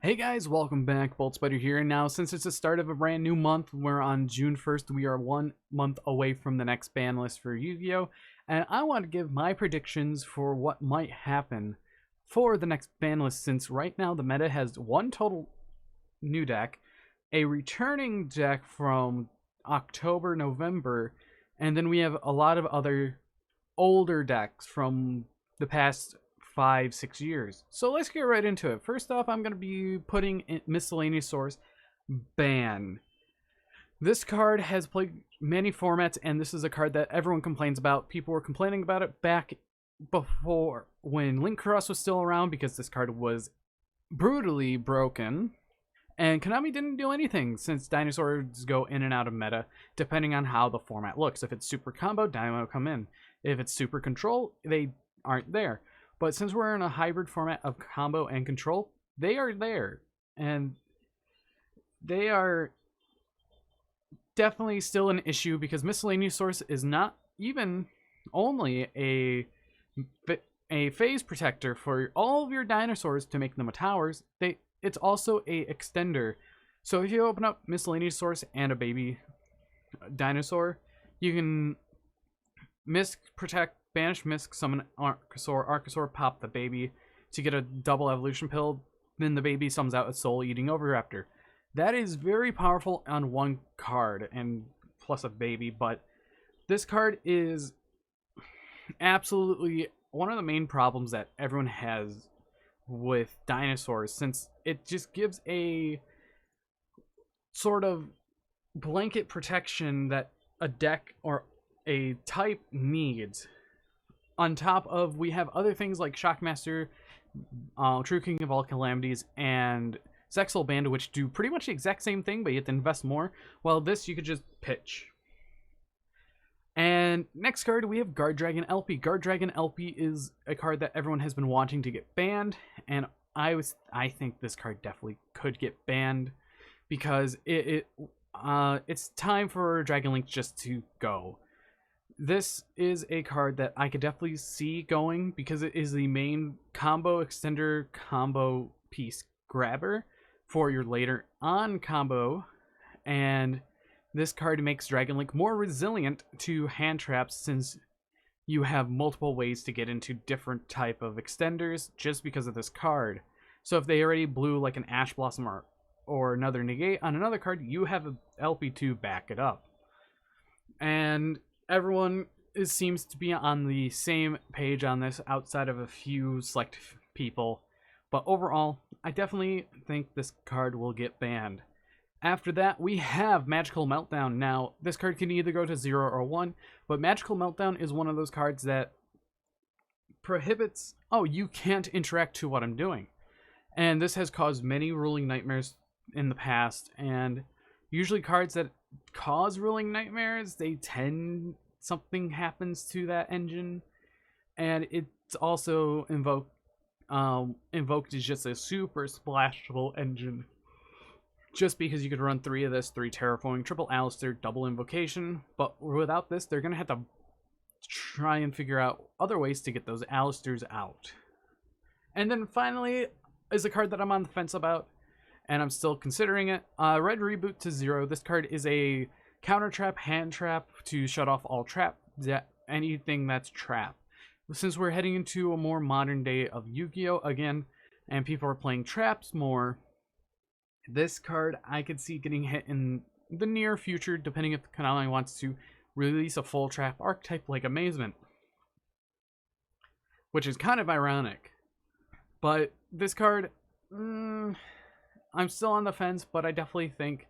Hey guys, welcome back. Bolt Spider here. And now, since it's the start of a brand new month, we're on June 1st. We are 1 month away from the next ban list for Yu-Gi-Oh! And I want to give my predictions for what might happen for the next ban list, since right now the meta has one total new deck, a returning deck from October, November, and then we have a lot of other older decks from the past 5-6 years. So let's get right into it. First off, I'm going to be putting in Miscellaneous Source Ban. This card has played many formats, and this is a card that everyone complains about. People were complaining about it back before when Link Cross was still around, because this card was brutally broken. And Konami didn't do anything, since dinosaurs go in and out of meta depending on how the format looks. If it's super combo, Dynamo come in. If it's super control, they aren't there. But since we're in a hybrid format of combo and control, they are there. And they are definitely still an issue, because Miscellaneous Source is not even only a phase protector for all of your dinosaurs to make them a towers. It's also a extender. So if you open up Miscellaneous Source and a baby dinosaur, you can Misc protect, banish Misc, summon Archosaur, pop the baby to get a double evolution pill. Then the baby summons out a soul-eating Oviraptor. That is very powerful on one card, and plus a baby, but this card is absolutely one of the main problems that everyone has with dinosaurs, since it just gives a sort of blanket protection that a deck or a type needs. On top of, we have other things like Shockmaster, True King of All Calamities, and Zexal Band, which do pretty much the exact same thing, but you have to invest more. While this, you could just pitch. And next card, we have Guard Dragon LP. Guard Dragon LP is a card that everyone has been wanting to get banned, and I think this card definitely could get banned, because it's time for Dragon Link just to go. This is a card that I could definitely see going, because it is the main combo extender combo piece grabber for your later on combo, and this card makes Dragon Link more resilient to hand traps, since you have multiple ways to get into different type of extenders just because of this card. So if they already blew like an Ash Blossom or another negate on another card, you have a LP to back it up. And everyone seems to be on the same page on this, outside of a few select people. But overall, I definitely think this card will get banned. After that, we have Magical Meltdown. Now, this card can either go to 0 or 1, but Magical Meltdown is one of those cards that prohibits, oh, you can't interact to what I'm doing. And this has caused many ruling nightmares in the past, and usually cards that cause ruling nightmares, they tend something happens to that engine, and it's also invoked is just a super splashable engine, just because you could run 3 of this, 3 terraforming, triple Alistair, double invocation. But without this, they're gonna have to try and figure out other ways to get those Alistairs out. And then finally is a card that I'm on the fence about, and I'm still considering it. Red Reboot to 0. This card is a counter trap, hand trap to shut off all anything that's trap. Since we're heading into a more modern day of Yu-Gi-Oh! Again, and people are playing traps more, this card I could see getting hit in the near future, depending if Konami wants to release a full trap archetype like Amazement, which is kind of ironic. But this card, I'm still on the fence, but I definitely think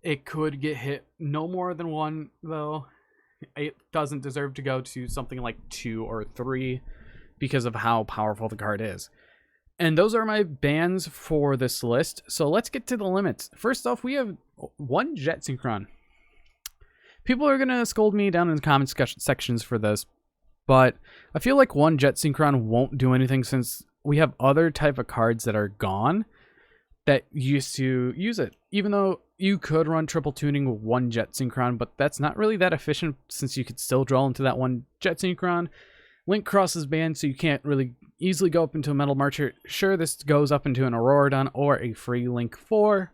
it could get hit. No more than 1, though. It doesn't deserve to go to something like 2 or 3 because of how powerful the card is. And those are my bans for this list. So let's get to the limits. First off, we have 1 Jet Synchron. People are going to scold me down in the comment sections for this, but I feel like 1 Jet Synchron won't do anything, since we have other type of cards that are gone that used to use it. Even though you could run triple tuning with 1 Jet Synchron, but that's not really that efficient, since you could still draw into that 1 Jet Synchron. Link crosses band, so you can't really easily go up into a Metal Marcher. Sure, this goes up into an Auroradon or a free Link 4,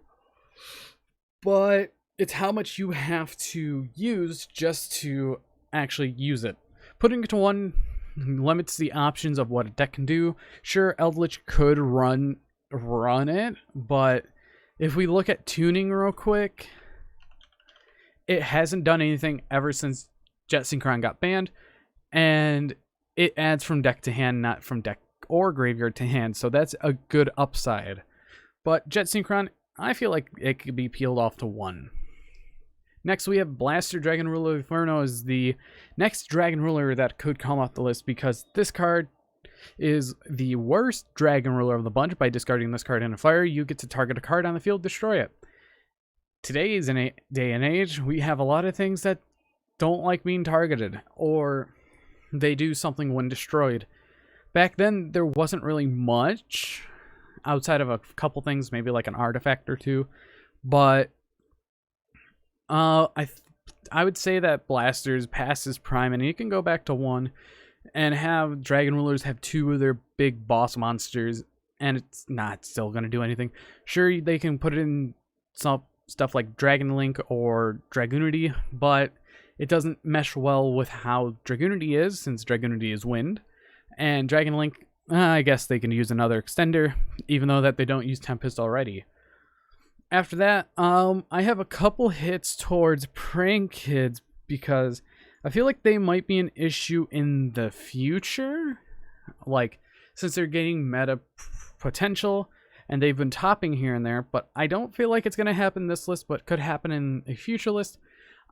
but it's how much you have to use just to actually use it. Putting it to 1 limits the options of what a deck can do. Sure, Elvelin could run it, but if we look at tuning real quick, it hasn't done anything ever since Jet Synchron got banned, and it adds from deck to hand, not from deck or graveyard to hand, so that's a good upside. But Jet Synchron, I feel like it could be peeled off to 1. Next, we have Blaster Dragon Ruler Inferno is the next Dragon Ruler that could come off the list, because this card is the worst Dragon Ruler of the bunch. By discarding this card in a fire, you get to target a card on the field, destroy it. Today's day and age, we have a lot of things that don't like being targeted, or they do something when destroyed. Back then, there wasn't really much outside of a couple things, maybe like an artifact or two, but I would say that Blaster's past his prime, and you can go back to 1 and have Dragon Rulers have 2 of their big boss monsters, and it's not still going to do anything. Sure, they can put it in some stuff like Dragon Link or Dragoonity, but it doesn't mesh well with how Dragoonity is, since Dragoonity is wind. And Dragon Link, I guess they can use another extender, even though that they don't use Tempest already. After that, I have a couple hits towards Prank Kids, because I feel like they might be an issue in the future. Like, since they're getting meta potential, and they've been topping here and there, but I don't feel like it's going to happen in this list, but could happen in a future list.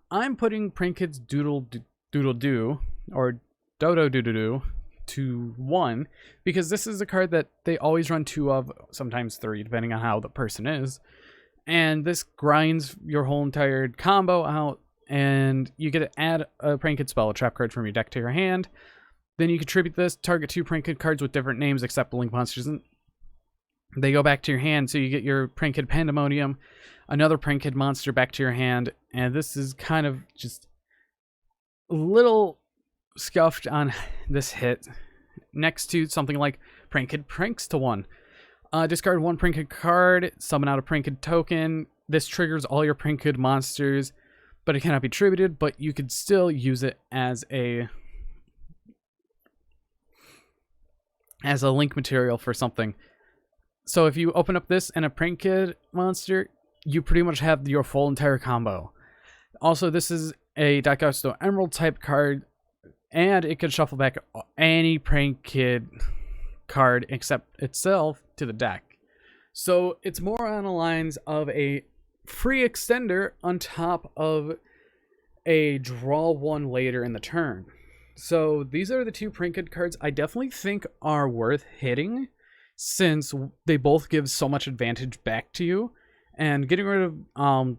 I'm putting Prank Kids Doodle Doo, or Dodo Doodoo, to 1, because this is a card that they always run 2 of, sometimes 3, depending on how the person is. And this grinds your whole entire combo out, and you get to add a Prank Kid spell, a trap card from your deck to your hand. Then you contribute this, target 2 Prank Kid cards with different names except Link monsters, and they go back to your hand, so you get your Prank Kid Pandemonium, another Prank Kid monster back to your hand, and this is kind of just a little scuffed on this hit. Next to something like Prank Kid Pranks to 1. Discard 1 Prank Kid card, summon out a Prank Kid token. This triggers all your Prank Kid monsters, but it cannot be tributed, but you could still use it as a link material for something. So if you open up this and a Prank Kid monster, you pretty much have your full entire combo. Also, this is a Dugout Emerald type card, and it can shuffle back any Prank Kid card except itself to the deck. So it's more on the lines of a free extender on top of a draw 1 later in the turn. So these are the 2 Prank Kid cards I definitely think are worth hitting, since they both give so much advantage back to you. And getting rid of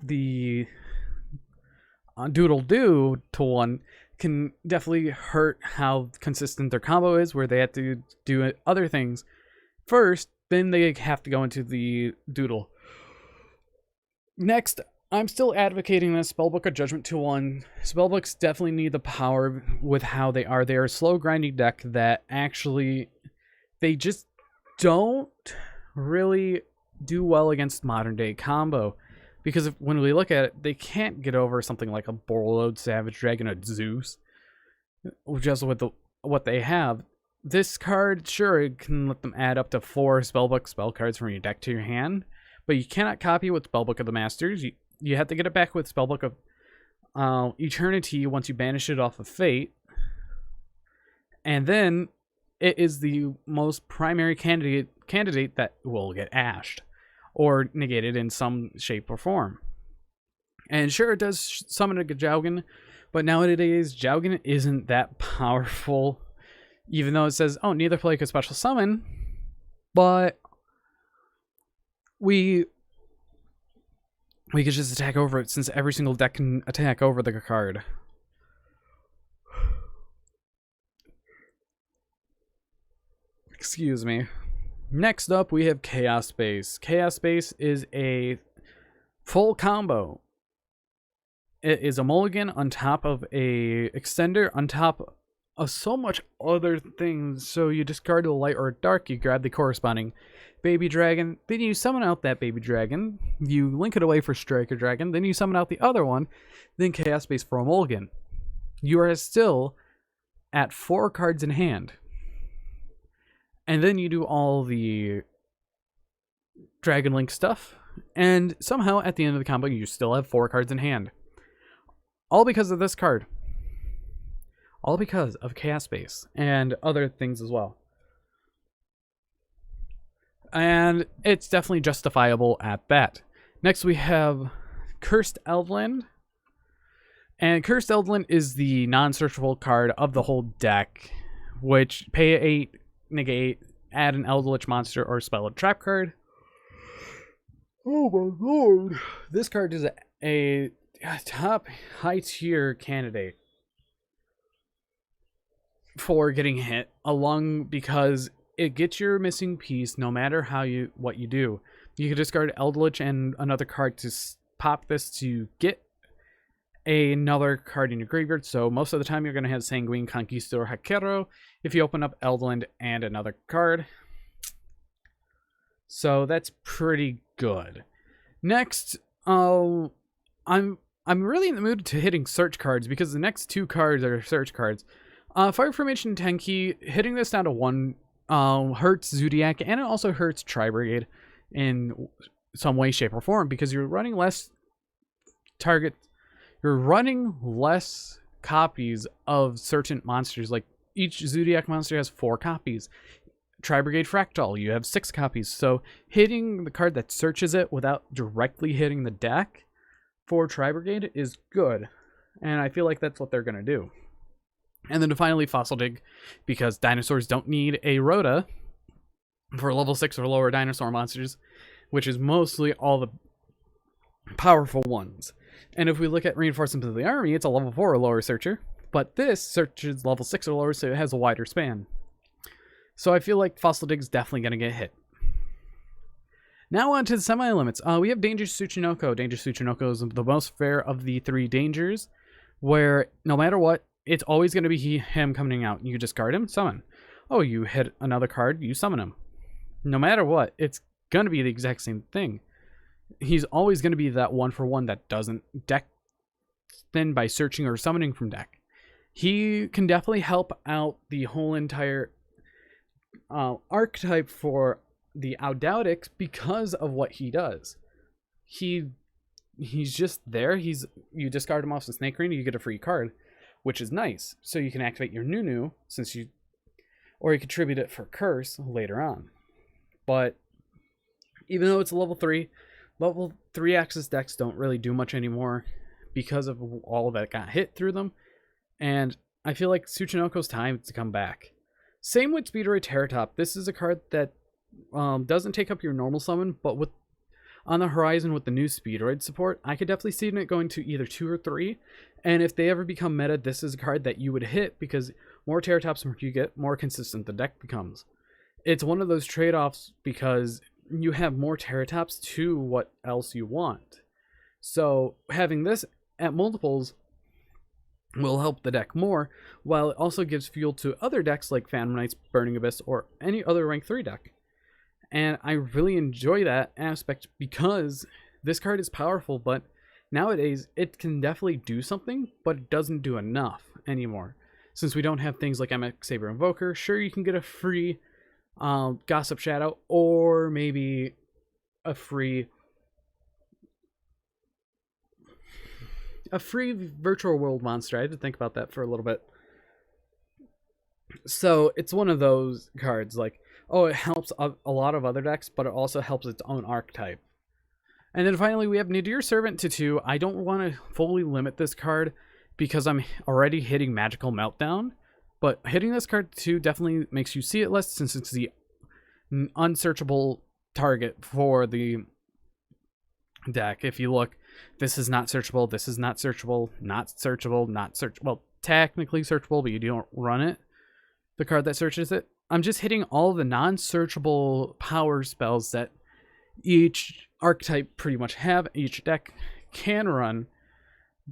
the Doodle Doo to 1 can definitely hurt how consistent their combo is, where they have to do other things first, then they have to go into the Doodle. Next, I'm still advocating this Spellbook of Judgment to 1. Spellbooks definitely need the power with how they are. They are a slow grinding deck that actually, they just don't really do well against modern day combo. Because when we look at it, they can't get over something like a Borreload Savage Dragon or Zeus, just with what they have. This card, sure, it can let them add up to 4 Spellbook spell cards from your deck to your hand, but you cannot copy with Spellbook of the Masters. You have to get it back with Spellbook of Eternity once you banish it off of Fate, and then it is the most primary candidate that will get ashed or negated in some shape or form. And sure, it does summon a Jowgen, but nowadays Jowgen isn't that powerful, even though it says, oh, neither player could special summon, but we could just attack over it, since every single deck can attack over the card. Excuse me. Next up, we have Chaos Space. Chaos Space is a full combo. It is a mulligan on top of a extender on top of so much other things. So you discard a light or a dark, you grab the corresponding baby dragon, then you summon out that baby dragon, you link it away for striker dragon, then you summon out the other one, then chaos base for Emolgan. You are still at 4 cards in hand. And then you do all the Dragon Link stuff, and somehow at the end of the combo you still have 4 cards in hand. All because of this card. All because of Chaos Base and other things as well. And it's definitely justifiable at that. Next we have Cursed Elvelin. And Cursed Elvelin is the non-searchable card of the whole deck, which pay 8, negate, add an Eldritch monster or spell or trap card. Oh my lord. This card is a top high tier candidate for getting hit, along because it gets your missing piece no matter what you do. You can discard Eldritch and another card to pop this to get another card in your graveyard. So most of the time you're going to have Sanguine, Conquistador, Hakero if you open up Elvelin and another card. So that's pretty good. Next, I'm really in the mood to hitting search cards because the next 2 cards are search cards. Fire Formation Tenki, hitting this down to 1 hurts Zodiac, and it also hurts Tri-Brigade in some way, shape, or form because you're running less copies of certain monsters. Like each Zodiac monster has 4 copies. Tri-Brigade Fractal, you have 6 copies. So hitting the card that searches it without directly hitting the deck for Tri-Brigade is good. And I feel like that's what they're going to do. And then finally Fossil Dig, because dinosaurs don't need a Rhoda for level 6 or lower dinosaur monsters, which is mostly all the powerful ones. And if we look at Reinforcements of the Army, it's a level 4 or lower searcher, but this searches level 6 or lower, so it has a wider span. So I feel like Fossil Dig is definitely going to get hit. Now on to the semi-limits. We have Dangerous Tsuchinoko. Dangerous Tsuchinoko is the most fair of the 3 dangers, where no matter what, it's always going to be him coming out. You discard him, summon. Oh, you hit another card, you summon him. No matter what, it's going to be the exact same thing. He's always going to be that 1-for-1 that doesn't deck thin by searching or summoning from deck. He can definitely help out the whole entire archetype for the Audaudics because of what he does. He's just there. You discard him off the Snake Ring, you get a free card, which is nice. So you can activate your Nunu or you can tribute it for Curse later on. But even though it's a level 3 access decks don't really do much anymore because of all that got hit through them. And I feel like Tsuchinoko's time to come back. Same with Speedroid Terratop. This is a card that doesn't take up your normal summon, but on the horizon with the new Speedroid support, I could definitely see it going to either 2 or 3. And if they ever become meta, this is a card that you would hit because more Terratops you get, more consistent the deck becomes. It's one of those trade-offs because you have more Terratops to what else you want. So having this at multiples will help the deck more, while it also gives fuel to other decks like Phantom Knights, Burning Abyss, or any other rank 3 deck. And I really enjoy that aspect because this card is powerful, but nowadays it can definitely do something, but it doesn't do enough anymore. Since we don't have things like MX Saber Invoker, sure, you can get a free Gossip Shadow, or maybe a free virtual world monster. I had to think about that for a little bit. So it's one of those cards like, oh, it helps a lot of other decks, but it also helps its own archetype. And then finally we have Nadir Servant to 2. I don't want to fully limit this card because I'm already hitting Magical Meltdown, but hitting this card to 2 definitely makes you see it less since it's the unsearchable target for the deck. If you look, this is not searchable, this is not searchable, not searchable, not searchable. Well, technically searchable, but you don't run it. The card that searches it. I'm just hitting all the non-searchable power spells that each archetype pretty much have, each deck can run,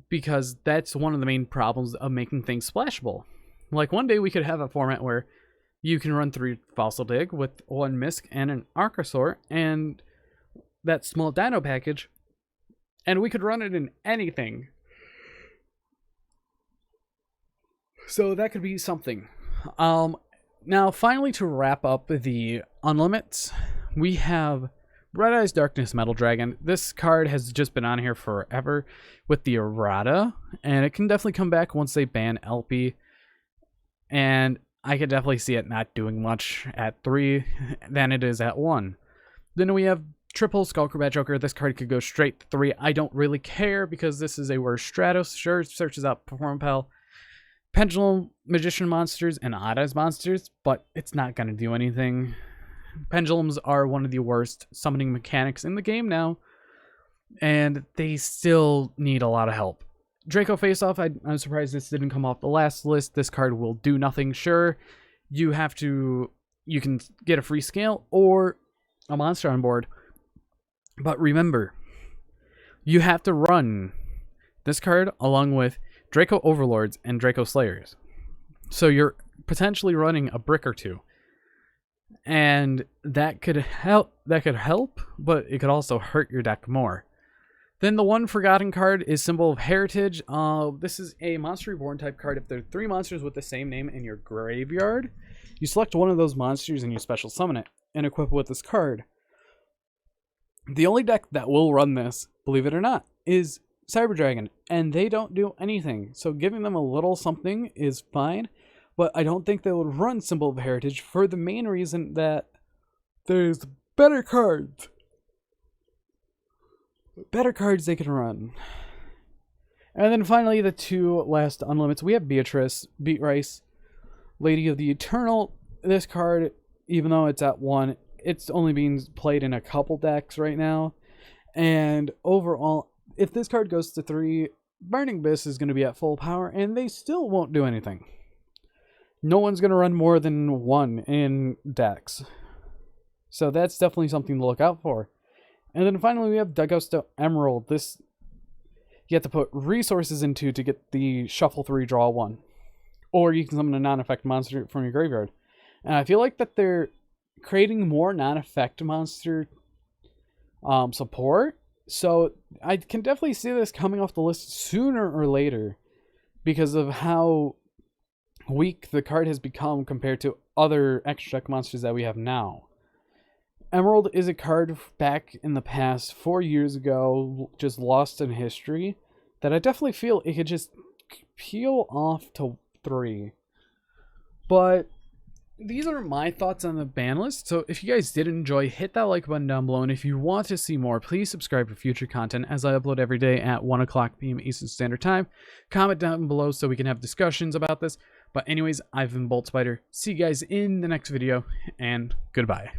because that's one of the main problems of making things splashable. Like one day we could have a format where you can run 3 Fossil Dig with 1 Misc and an Archosaur and that small dino package, and we could run it in anything. So that could be something. Now finally, to wrap up the Unlimits, we have Red Eyes Darkness Metal Dragon. This card has just been on here forever with the errata, and it can definitely come back once they ban LP. And I could definitely see it not doing much at 3 than it is at 1. Then we have Triple Skullcrobat Joker. This card could go straight to 3. I don't really care because this is a worse Stratos. Sure, searches out Performapal, Pendulum Magician monsters, and Odd Eyes monsters, but it's not going to do anything. Pendulums are one of the worst summoning mechanics in the game now, and they still need a lot of help. Draco Face-Off, I'm surprised this didn't come off the last list. This card will do nothing. Sure, you can get a free scale or a monster on board, but remember, you have to run this card along with Draco Overlords and Draco Slayers. So you're potentially running a brick or 2. And that could help, but it could also hurt your deck more. Then the one forgotten card is Symbol of Heritage. This is a Monster Reborn type card. If there are 3 monsters with the same name in your graveyard, you select one of those monsters and you special summon it and equip it with this card. The only deck that will run this, believe it or not, is Cyber Dragon, and they don't do anything. So giving them a little something is fine, but I don't think they would run Symbol of Heritage for the main reason that there's better cards. Better cards they can run. And then finally, the 2 last Unlimits. We have Beatrice, Beatrice, Lady of the Eternal. This card, even though it's at 1, it's only being played in a couple decks right now. And overall, if this card goes to 3, Burning Abyss is going to be at full power, and they still won't do anything. No one's going to run more than 1 in decks. So that's definitely something to look out for. And then finally, we have Dugout Emerald. This, you have to put resources into to get the Shuffle 3, Draw 1. Or you can summon a non-effect monster from your graveyard. And I feel like that they're creating more non-effect monster support. So I can definitely see this coming off the list sooner or later because of how weak the card has become compared to other extra deck monsters that we have now. Emerald is a card back in the past 4 years ago, just lost in history, that I definitely feel it could just peel off to 3. But these are my thoughts on the ban list. So if you guys did enjoy, hit that like button down below. And if you want to see more, please subscribe for future content as I upload every day at 1 o'clock p.m. Eastern Standard Time. Comment down below so we can have discussions about this. But anyways, I've been Bolt Spider. See you guys in the next video, and goodbye.